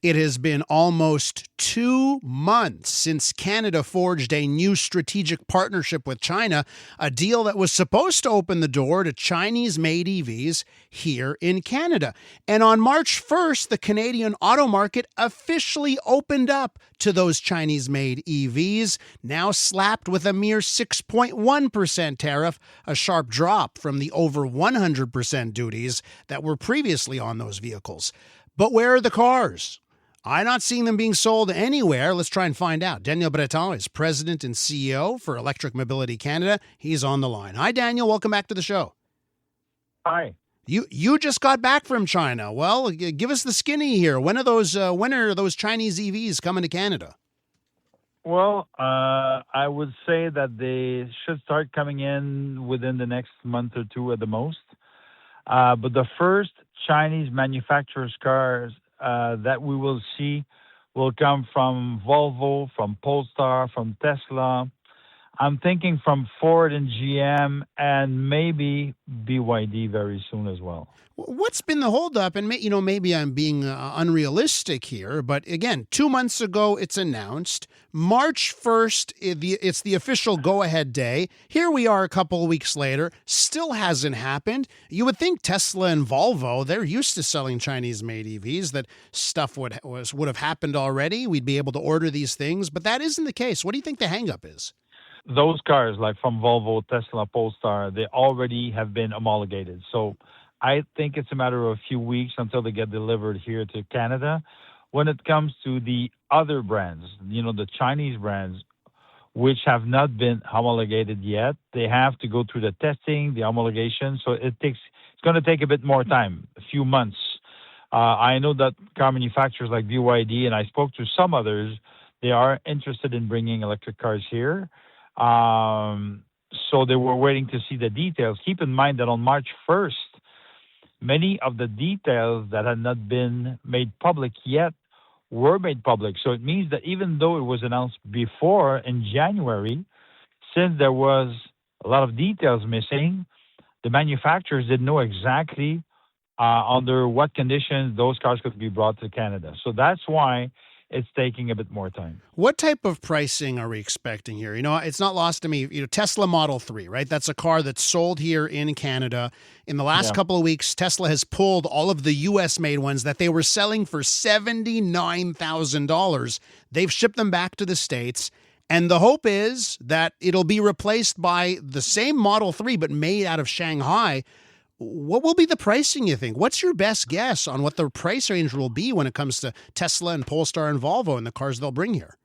It has been almost 2 months since Canada forged a new strategic partnership with China, a deal that was supposed to open the door to Chinese-made EVs here in Canada. And on March 1st, the Canadian auto market officially opened up to those Chinese-made EVs, now slapped with a mere 6.1% tariff, a sharp drop from the over 100% duties that were previously on those vehicles. But where are the cars? I'm not seeing them being sold anywhere. Let's try and find out. Daniel Breton is president and CEO for Electric Mobility Canada. He's on the line. Hi, Daniel. Welcome back to the show. Hi. You just got back from China. Well, give us the skinny here. When are those Chinese EVs coming to Canada? Well, I would say that they should start coming in within the next month or two at the most. But the first Chinese manufacturers' cars that we will see will come from Volvo, from Polestar, from Tesla. I'm thinking from Ford and GM and maybe BYD very soon as well. What's been the holdup? And maybe I'm being unrealistic here, but again, 2 months ago it's announced. March 1st, it's the official go-ahead day. Here we are a couple of weeks later, still hasn't happened. You would think Tesla and Volvo, they're used to selling Chinese-made EVs, that stuff would have happened already. We'd be able to order these things, but that isn't the case. What do you think the hang-up is? Those cars, like from Volvo, Tesla, Polestar, they already have been homologated. So I think it's a matter of a few weeks until they get delivered here to Canada. When it comes to the other brands, the Chinese brands, which have not been homologated yet, they have to go through the testing, the homologation. So it's going to take a bit more time, a few months. I know that car manufacturers like BYD, and I spoke to some others, they are interested in bringing electric cars here. So they were waiting to see the details. Keep in mind that on March 1st, many of the details that had not been made public yet were made public. So it means that even though it was announced before in January, since there was a lot of details missing, the manufacturers didn't know exactly under what conditions those cars could be brought to Canada. So that's why it's taking a bit more time. What type of pricing are we expecting here? It's not lost to me. Tesla Model 3, right? That's a car that's sold here in Canada. In the last couple of weeks, Tesla has pulled all of the U.S.-made ones that they were selling for $79,000. They've shipped them back to the States. And the hope is that it'll be replaced by the same Model 3, but made out of Shanghai. What will be the pricing, you think? What's your best guess on what the price range will be when it comes to Tesla and Polestar and Volvo and the cars they'll bring here?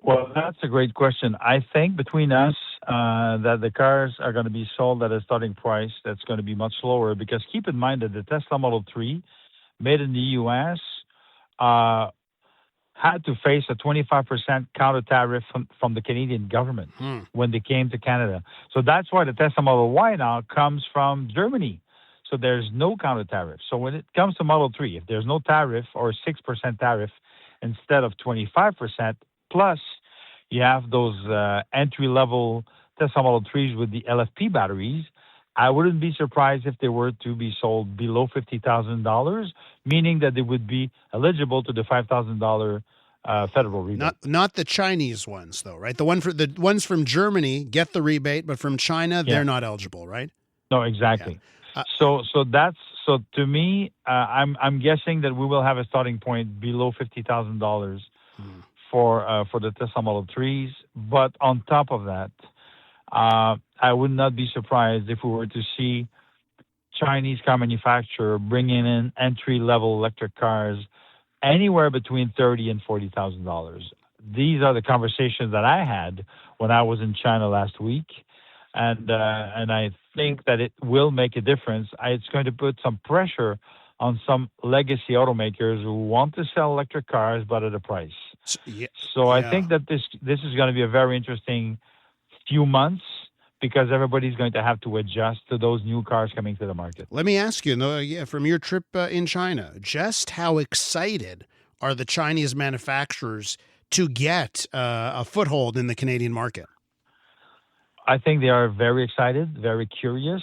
Well, that's a great question. I think between us that the cars are going to be sold at a starting price that's going to be much lower, because keep in mind that the Tesla Model 3 made in the U.S. Had to face a 25% counter tariff from the Canadian government when they came to Canada. So that's why the Tesla Model Y now comes from Germany. So there's no counter tariff. So when it comes to Model 3, if there's no tariff or 6% tariff instead of 25%, plus you have those entry-level Tesla Model 3s with the LFP batteries, I wouldn't be surprised if they were to be sold below $50,000, meaning that they would be eligible to the $5,000 federal rebate. Not the Chinese ones, though, right? The ones from Germany get the rebate, but from China, they're not eligible, right? No, exactly. Yeah. So to me, I'm guessing that we will have a starting point below $50,000 for the Tesla Model 3s. But on top of that, I would not be surprised if we were to see Chinese car manufacturer bringing in entry-level electric cars anywhere between $30,000 and $40,000. These are the conversations that I had when I was in China last week, and I think that it will make a difference. It's going to put some pressure on some legacy automakers who want to sell electric cars, but at a price. I think that this is going to be a very interesting few months, because everybody's going to have to adjust to those new cars coming to the market. Let me ask you, from your trip in China, just how excited are the Chinese manufacturers to get a foothold in the Canadian market? I think they are very excited, very curious,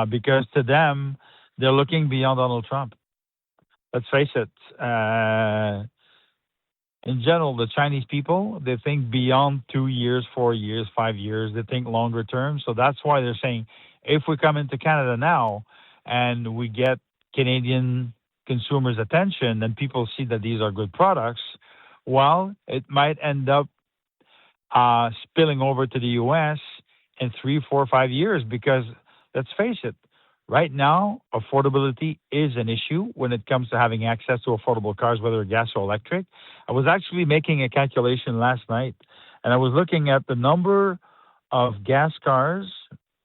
because to them, they're looking beyond Donald Trump. Let's face it, in general, the Chinese people, they think beyond 2 years, 4 years, 5 years. They think longer term. So that's why they're saying, if we come into Canada now and we get Canadian consumers' attention and people see that these are good products, well, it might end up spilling over to the U.S. in 3, 4, 5 years because, let's face it, right now, affordability is an issue when it comes to having access to affordable cars, whether gas or electric. I was actually making a calculation last night, and I was looking at the number of gas cars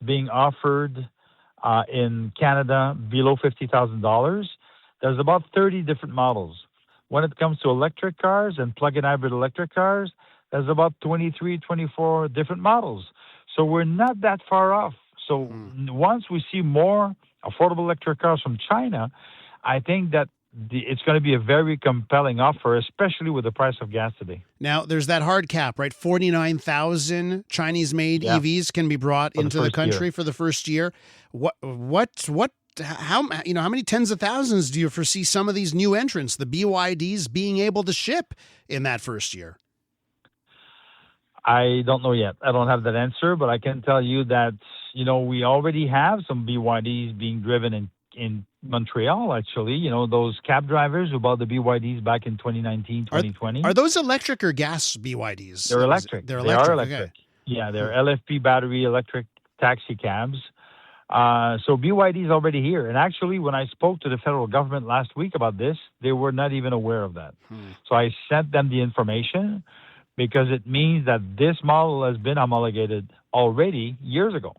being offered in Canada below $50,000. There's about 30 different models. When it comes to electric cars and plug-in hybrid electric cars, there's about 23, 24 different models. So we're not that far off. So once we see more affordable electric cars from China, I think that it's going to be a very compelling offer, especially with the price of gas today. Now, there's that hard cap, right? 49,000 Chinese-made EVs can be brought into the country for the first year. How many tens of thousands do you foresee some of these new entrants, the BYDs, being able to ship in that first year? I don't know yet. I don't have that answer, but I can tell you that, we already have some BYDs being driven in Montreal, actually. Those cab drivers who bought the BYDs back in 2019, 2020. Are those electric or gas BYDs? They're electric. They're electric. They are electric. Okay. Yeah, they're LFP battery electric taxi cabs. So BYD is already here. And actually, when I spoke to the federal government last week about this, they were not even aware of that. So I sent them the information because it means that this model has been homologated already years ago.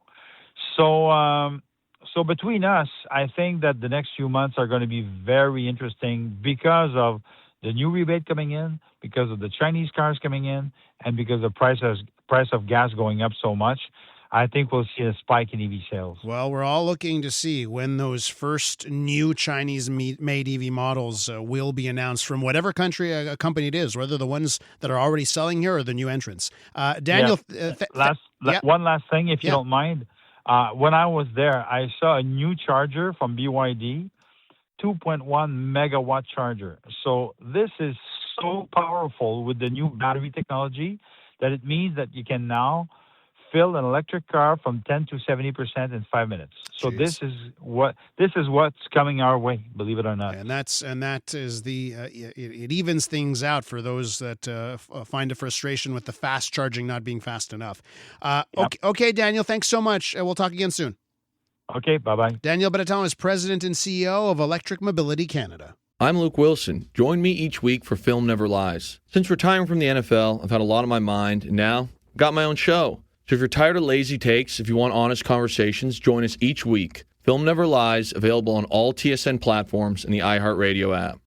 So between us, I think that the next few months are going to be very interesting because of the new rebate coming in, because of the Chinese cars coming in, and because the price of gas going up so much. I think we'll see a spike in EV sales. Well, we're all looking to see when those first new Chinese-made EV models will be announced from whatever country a company it is, whether the ones that are already selling here or the new entrants. Daniel, one last thing, if you don't mind. When I was there, I saw a new charger from BYD, 2.1 megawatt charger. So this is so powerful with the new battery technology that it means that you can now fill an electric car from 10 to 70% in 5 minutes. So this is what's coming our way, believe it or not. And that is it evens things out for those that find a frustration with the fast charging not being fast enough. Okay, Daniel, thanks so much. We'll talk again soon. Okay, bye-bye. Daniel Breton is President and CEO of Electric Mobility Canada. I'm Luke Wilson. Join me each week for Film Never Lies. Since retiring from the NFL, I've had a lot on my mind, and now I've got my own show. So if you're tired of lazy takes, if you want honest conversations, join us each week. Film Never Lies, available on all TSN platforms and the iHeartRadio app.